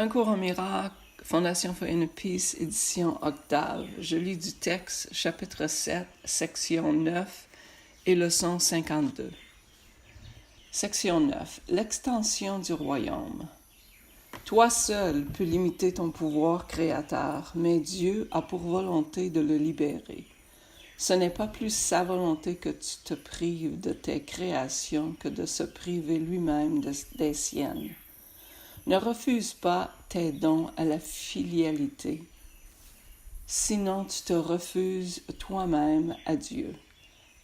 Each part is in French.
Un cours en miracle, Fondation for Inner Peace, édition Octave. Je lis du texte, chapitre 7, section 9 et leçon 52. Section 9. L'extension du royaume. Toi seul peux limiter ton pouvoir créateur, mais Dieu a pour volonté de le libérer. Ce n'est pas plus sa volonté que tu te prives de tes créations que de se priver lui-même des siennes. Ne refuse pas tes dons à la filialité, sinon tu te refuses toi-même à Dieu.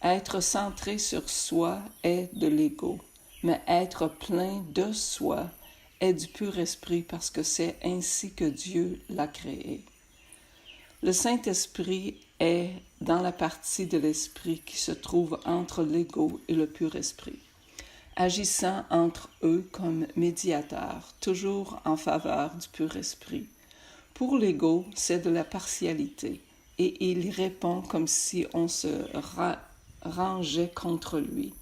Être centré sur soi est de l'ego, mais être plein de soi est du pur esprit parce que c'est ainsi que Dieu l'a créé. Le Saint-Esprit est dans la partie de l'esprit qui se trouve entre l'ego et le pur esprit, agissant entre eux comme médiateur, toujours en faveur du pur esprit. Pour l'ego, c'est de la partialité, et il répond comme si on se rangeait contre lui.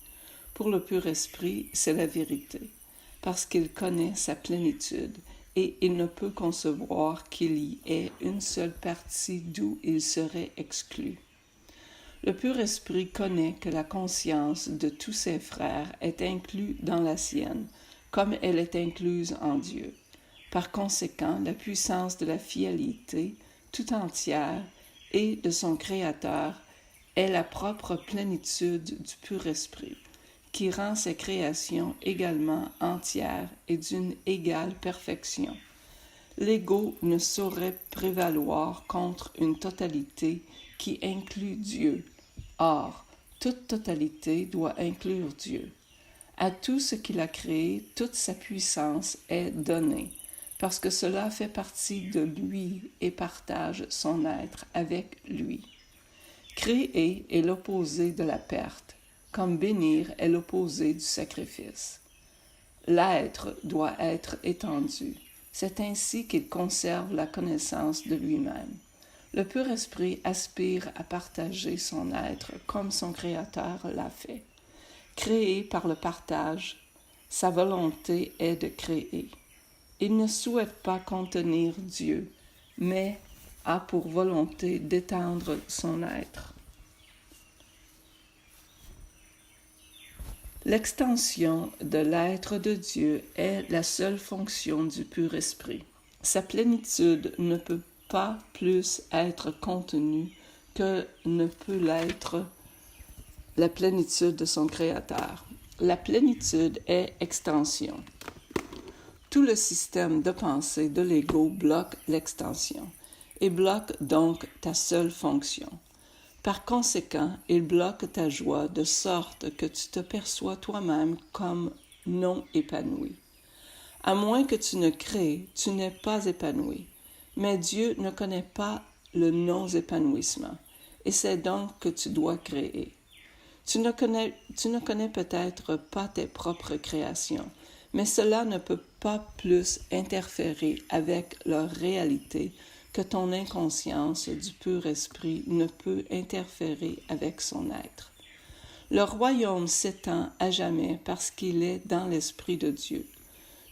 Pour le pur esprit, c'est la vérité, parce qu'il connaît sa plénitude, et il ne peut concevoir qu'il y ait une seule partie d'où il serait exclu. Le pur esprit connaît que la conscience de tous ses frères est inclue dans la sienne, comme elle est incluse en Dieu. Par conséquent, la puissance de la filialité tout entière et de son Créateur est la propre plénitude du pur esprit, qui rend ses créations également entières et d'une égale perfection. L'ego ne saurait prévaloir contre une totalité qui inclut Dieu. Or, toute totalité doit inclure Dieu. À tout ce qu'il a créé, toute sa puissance est donnée, parce que cela fait partie de lui et partage son être avec lui. Créer est l'opposé de la perte, comme bénir est l'opposé du sacrifice. L'être doit être étendu. C'est ainsi qu'il conserve la connaissance de lui-même. Le pur esprit aspire à partager son être comme son Créateur l'a fait. Créé par le partage, sa volonté est de créer. Il ne souhaite pas contenir Dieu, mais a pour volonté d'étendre son être. L'extension de l'être de Dieu est la seule fonction du pur esprit. Sa plénitude ne peut pas plus être contenue que ne peut l'être la plénitude de son Créateur. La plénitude est extension. Tout le système de pensée de l'ego bloque l'extension et bloque donc ta seule fonction. Par conséquent, il bloque ta joie de sorte que tu te perçois toi-même comme non épanoui. À moins que tu ne crées, tu n'es pas épanoui. Mais Dieu ne connaît pas le non-épanouissement, et c'est donc que tu dois créer. Tu ne connais peut-être pas tes propres créations, mais cela ne peut pas plus interférer avec leur réalité que ton inconscience du pur esprit ne peut interférer avec son être. Le royaume s'étend à jamais parce qu'il est dans l'esprit de Dieu.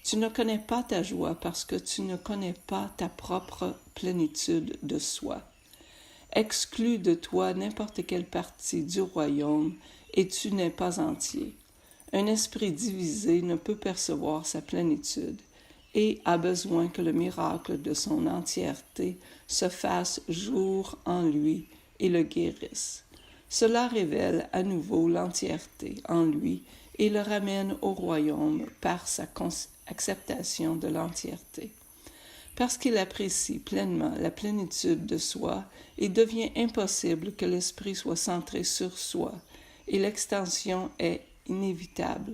Tu ne connais pas ta joie parce que tu ne connais pas ta propre plénitude de soi. Exclus de toi n'importe quelle partie du royaume et tu n'es pas entier. Un esprit divisé ne peut percevoir sa plénitude et a besoin que le miracle de son entièreté se fasse jour en lui et le guérisse. Cela révèle à nouveau l'entièreté en lui et le ramène au royaume par sa acceptation de l'entièreté. Parce qu'il apprécie pleinement la plénitude de soi, il devient impossible que l'esprit soit centré sur soi, et l'extension est inévitable.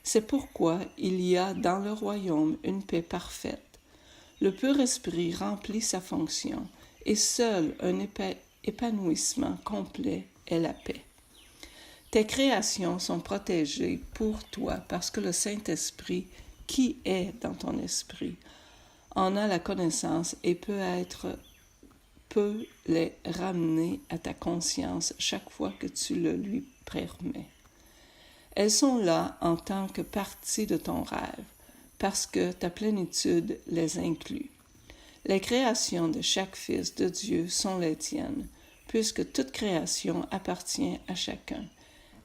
C'est pourquoi il y a dans le royaume une paix parfaite. Le pur esprit remplit sa fonction, et seul un épanouissement complet est la paix. Tes créations sont protégées pour toi parce que le Saint-Esprit, qui est dans ton esprit, en a la connaissance et peut les ramener à ta conscience chaque fois que tu le lui permets. Elles sont là en tant que partie de ton rêve. parce que ta plénitude les inclut. Les créations de chaque fils de Dieu sont les tiennes, puisque toute création appartient à chacun,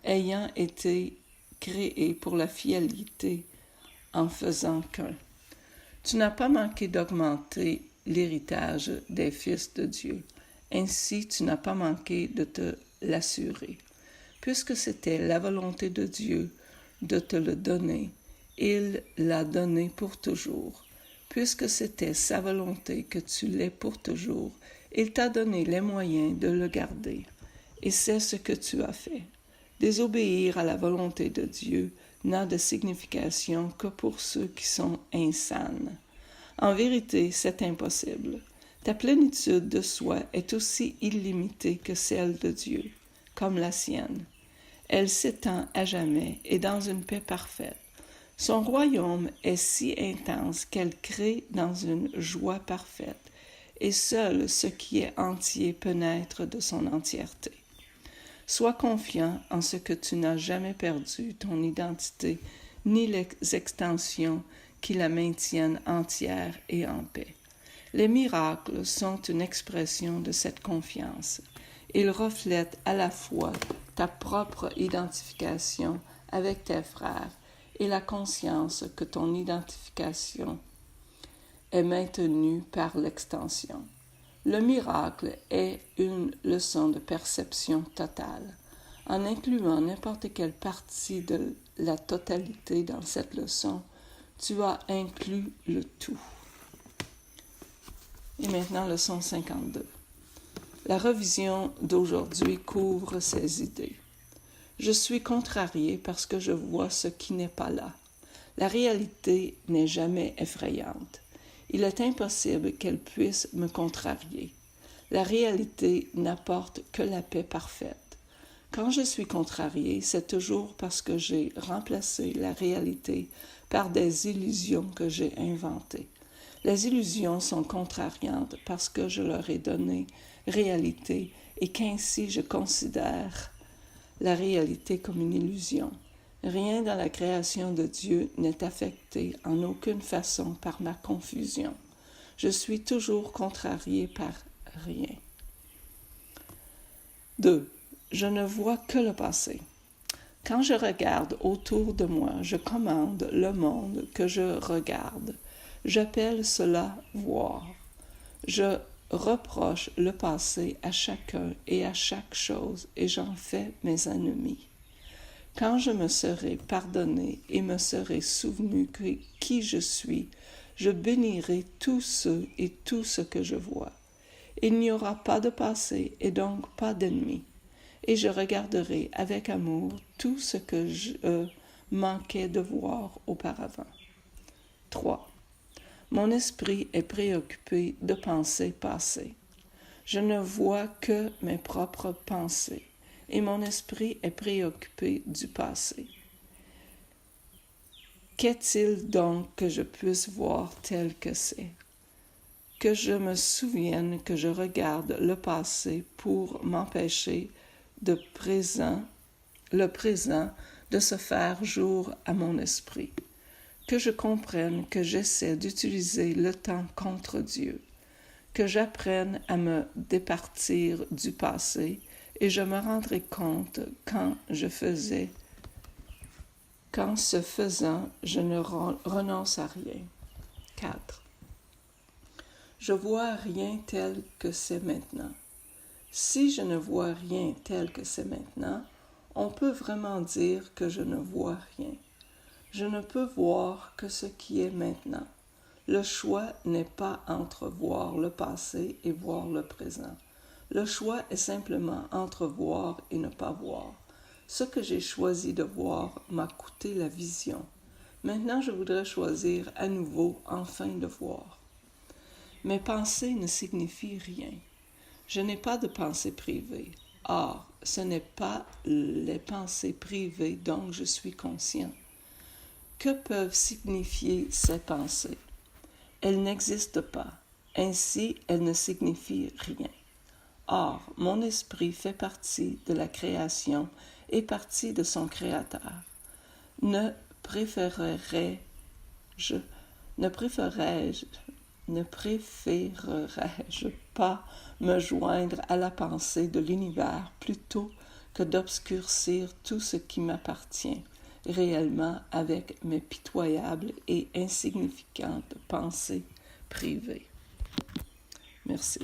ayant été créée pour la fidélité en faisant qu'un. Tu n'as pas manqué d'augmenter l'héritage des fils de Dieu. Ainsi, tu n'as pas manqué de te l'assurer. Puisque c'était la volonté de Dieu de te le donner, il l'a donné pour toujours. Puisque c'était sa volonté que tu l'aies pour toujours, il t'a donné les moyens de le garder. Et c'est ce que tu as fait. Désobéir à la volonté de Dieu n'a de signification que pour ceux qui sont insanes. En vérité, c'est impossible. Ta plénitude de soi est aussi illimitée que celle de Dieu, comme la sienne. Elle s'étend à jamais et dans une paix parfaite. Son royaume est si intense qu'elle crée dans une joie parfaite, et seul ce qui est entier peut naître de son entièreté. Sois confiant en ce que tu n'as jamais perdu ton identité, ni les extensions qui la maintiennent entière et en paix. Les miracles sont une expression de cette confiance. Ils reflètent à la fois ta propre identification avec tes frères et la conscience que ton identification est maintenue par l'extension. Le miracle est une leçon de perception totale. En incluant n'importe quelle partie de la totalité dans cette leçon, tu as inclus le tout. Et maintenant, leçon 52. La revision d'aujourd'hui couvre ces idées. Je suis contrarié parce que je vois ce qui n'est pas là. La réalité n'est jamais effrayante. Il est impossible qu'elle puisse me contrarier. La réalité n'apporte que la paix parfaite. Quand je suis contrarié, c'est toujours parce que j'ai remplacé la réalité par des illusions que j'ai inventées. Les illusions sont contrariantes parce que je leur ai donné réalité et qu'ainsi je considère la réalité comme une illusion. Rien dans la création de Dieu n'est affecté en aucune façon par ma confusion. Je suis toujours contrarié par rien. 2. Je ne vois que le passé. Quand je regarde autour de moi, je commande le monde que je regarde. J'appelle cela voir. Je reproche le passé à chacun et à chaque chose, et j'en fais mes ennemis. Quand je me serai pardonné et me serai souvenu qui je suis, je bénirai tous ceux et tout ce que je vois. Il n'y aura pas de passé et donc pas d'ennemis, et je regarderai avec amour tout ce que je manquais de voir auparavant. 3. Mon esprit est préoccupé de pensées passées. Je ne vois que mes propres pensées, et mon esprit est préoccupé du passé. Qu'est-il donc que je puisse voir tel que c'est? Que je me souvienne que je regarde le passé pour m'empêcher le présent de se faire jour à mon esprit. Que je comprenne que j'essaie d'utiliser le temps contre Dieu, que j'apprenne à me départir du passé et je me rendrai compte qu'en ce faisant, je ne renonce à rien. 4. Je vois rien tel que c'est maintenant. Si je ne vois rien tel que c'est maintenant, on peut vraiment dire que je ne vois rien. Je ne peux voir que ce qui est maintenant. Le choix n'est pas entre voir le passé et voir le présent. Le choix est simplement entre voir et ne pas voir. Ce que j'ai choisi de voir m'a coûté la vision. Maintenant, je voudrais choisir à nouveau enfin de voir. Mes pensées ne signifient rien. Je n'ai pas de pensées privées. Or, ce n'est pas les pensées privées dont je suis conscient. Que peuvent signifier ces pensées? Elles n'existent pas. Ainsi, elles ne signifient rien. Or, mon esprit fait partie de la création et partie de son Créateur. Ne préférerais-je Ne préférerais-je pas me joindre à la pensée de l'univers plutôt que d'obscurcir tout ce qui m'appartient réellement avec mes pitoyables et insignifiantes pensées privées? Merci.